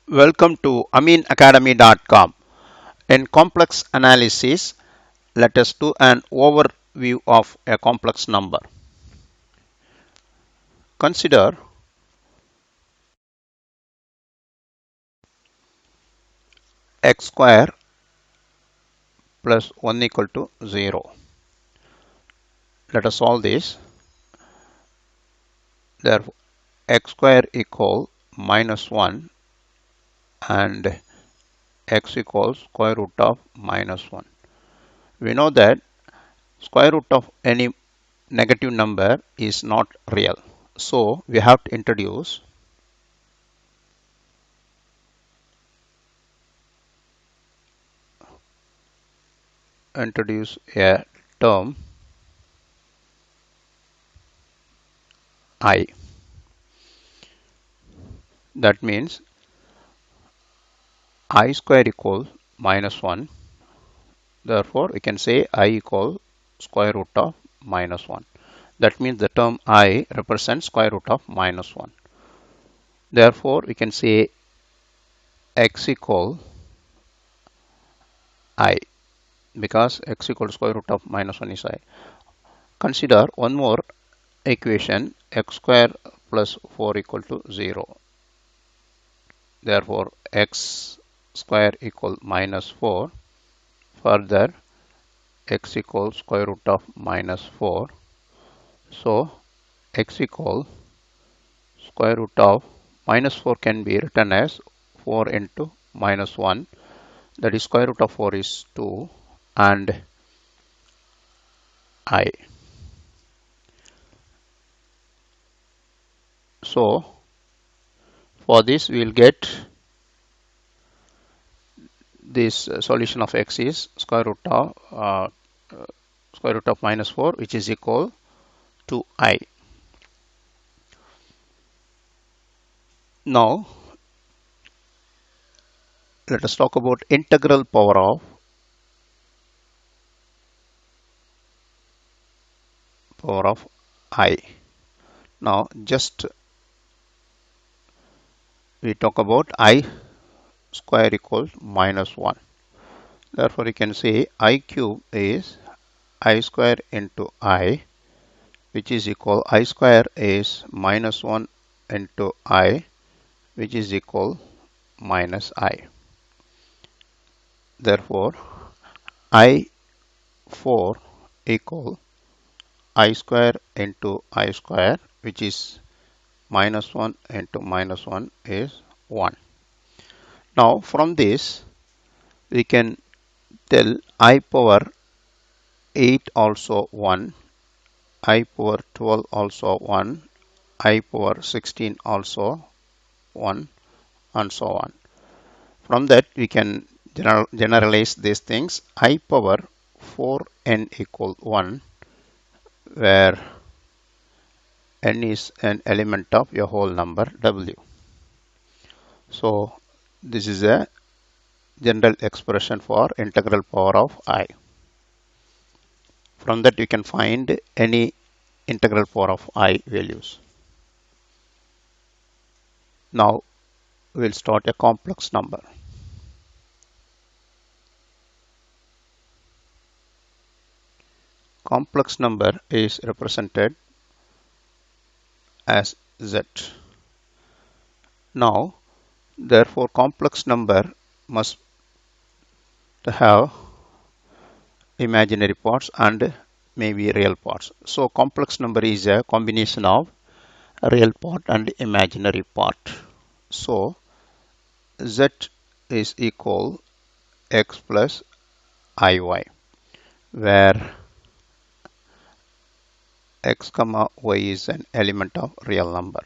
Welcome to aminacademy.com. In complex analysis, let us do an overview of a complex number. Consider x square plus 1 equal to 0. Let us solve this. Therefore, x square equal minus 1 and x equals square root of minus 1. We know that square root of any negative number is not real. So we have to introduce a term I. That means I square equals minus 1. Therefore, we can say I equals square root of minus 1. That means the term I represents square root of minus 1. Therefore, we can say x equal I, because x equal to square root of minus 1 is I. Consider one more equation, x square plus 4 equal to 0. Therefore, x square equal minus 4. Further, x equals square root of minus 4. So, x equal square root of minus 4 can be written as 4 into minus 1. That is square root of 4 is 2 and I. So, for this we will get this solution of x is square root of minus 4, which is equal to I. Now, let us talk about integral power of I. Now, just we talk about I square equals minus 1. Therefore, you can say I cube is I square into I, which is equal I square is minus 1 into I, which is equal minus I. Therefore, I4 equal I square into I square, which is minus 1 into minus 1 is 1. Now, from this, we can tell I power 8 also 1, I power 12 also 1, I power 16 also 1, and so on. From that, we can generalize these things. I power 4n equal 1, where n is an element of a whole number w. So, this is a general expression for integral power of I. From that, you can find any integral power of I values. Now, we'll start a complex number. Complex number is represented as z. Now, therefore, complex number must have imaginary parts and maybe real parts. So, complex number is a combination of real part and imaginary part. So, z is equal x plus iy, where x comma y is an element of real number.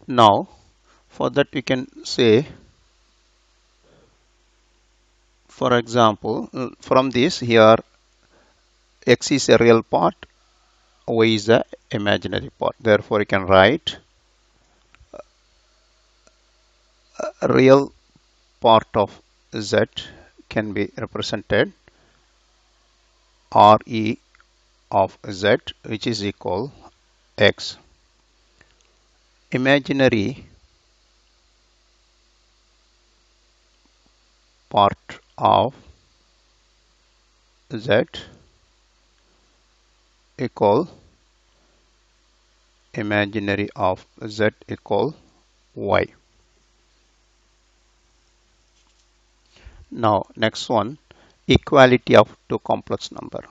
Now, for that we can say, for example, from this here x is a real part, y is a imaginary part. Therefore, you can write a real part of z can be represented re of z, which is equal x. Imaginary part of z equal imaginary of z equal y. Now next one, equality of two complex number.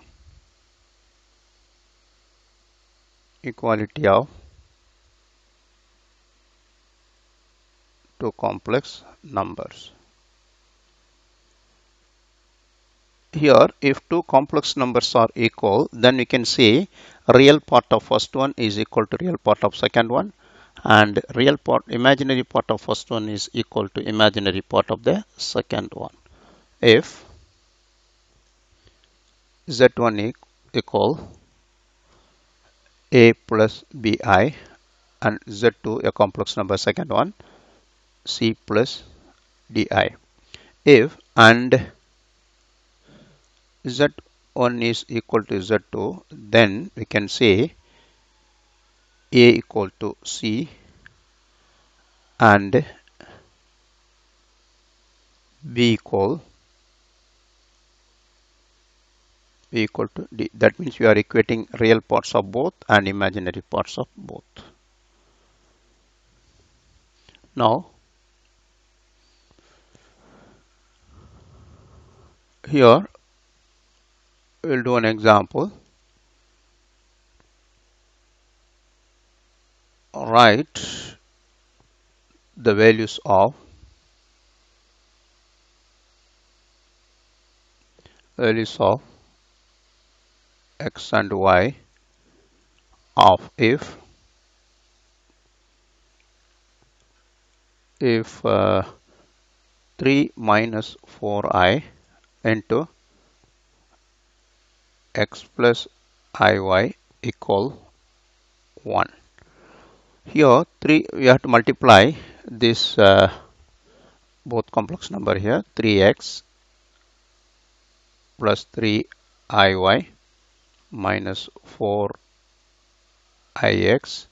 Equality of two complex numbers. Here, if two complex numbers are equal, then we can say real part of first one is equal to real part of second one, and real part, imaginary part of first one is equal to imaginary part of the second one. If z1 equal a plus bi and z2 a complex number second one c plus di. If and z1 is equal to z2, then we can say a equal to c and b equal to d. That means we are equating real parts of both and imaginary parts of both. Now here we'll do an example. Write the values of x and y of if 3 minus 4i into x plus iy equal 1. Here 3 we have to multiply this both complex number here, 3x plus 3iy minus 4ix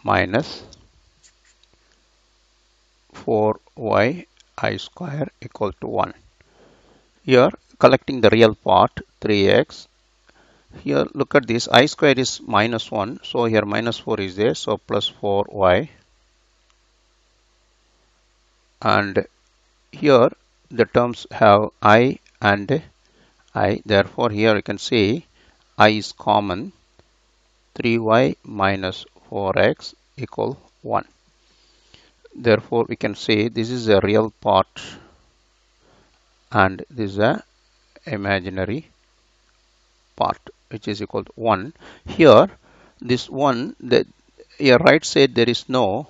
minus 4y I square equal to 1. Here collecting the real part 3x. Here look at this, I square is minus 1, so here minus 4 is there, so plus 4y, and here the terms have I and I, therefore here you can say I is common, 3y minus 4x equal 1. Therefore we can say this is a real part and this is a imaginary part, which is equal to 1. Here this 1, the here right side there is no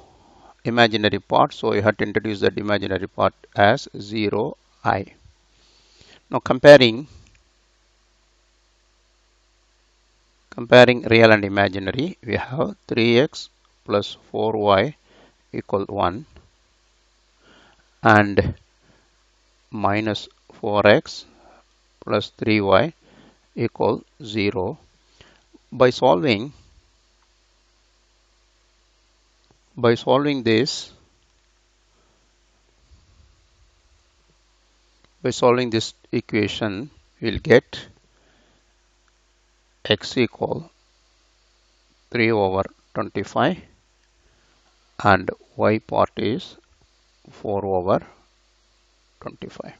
imaginary part, so you have to introduce that imaginary part as 0i. Now comparing real and imaginary, we have 3x plus 4y equal 1 and minus 4x plus 3y equal 0. By solving this equation, we'll get x equal 3 over 25 and y part is 4 over 25.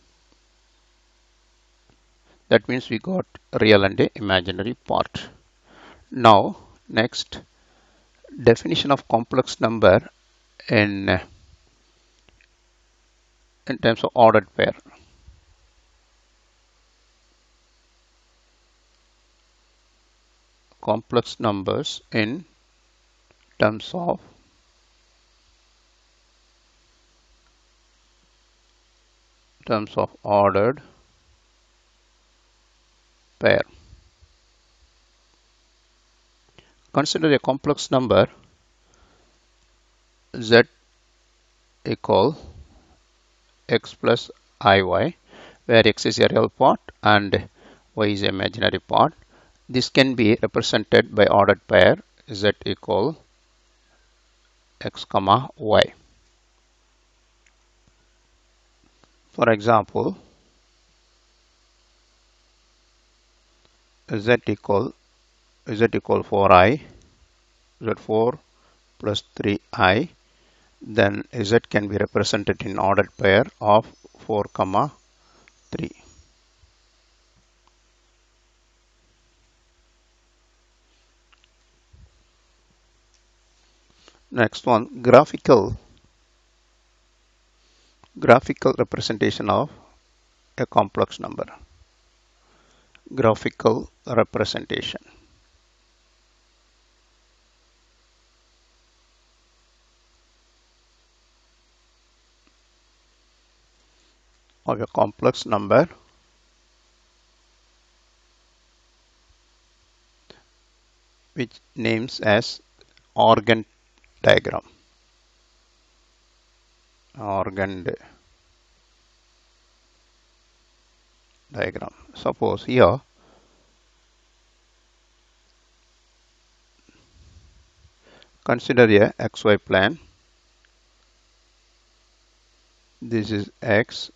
That means we got real and imaginary part. Now next, definition of complex number in terms of ordered pair. Complex numbers in terms of ordered pair. Consider a complex number z equal x plus iy, where x is a real part and y is an imaginary part. This can be represented by ordered pair z equal x comma y. For example, z equal z equal 4i, z4 plus 3i, then z can be represented in ordered pair of 4 comma 3. Next one, graphical representation of a complex number. Graphical representation of a complex number which names as organ diagram. Organ diagram. Suppose here consider a xy plane. This is x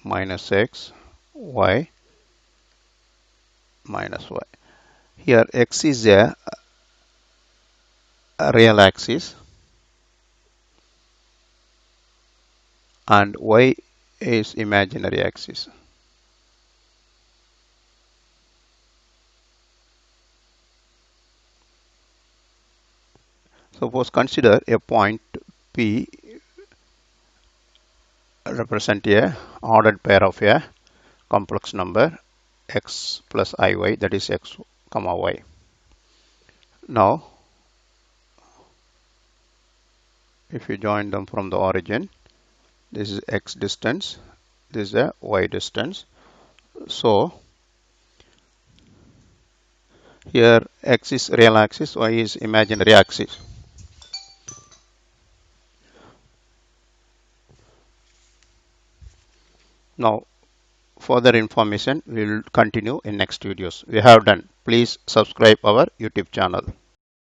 minus x, y minus y. Here x is a real axis and y is imaginary axis. Suppose consider a point P represent a ordered pair of a complex number x plus iy, that is x comma y. Now if you join them from the origin, this is x distance, this is a y distance. So here x is real axis, y is imaginary axis. Now further information we will continue in next videos. We have done. Please subscribe our YouTube channel.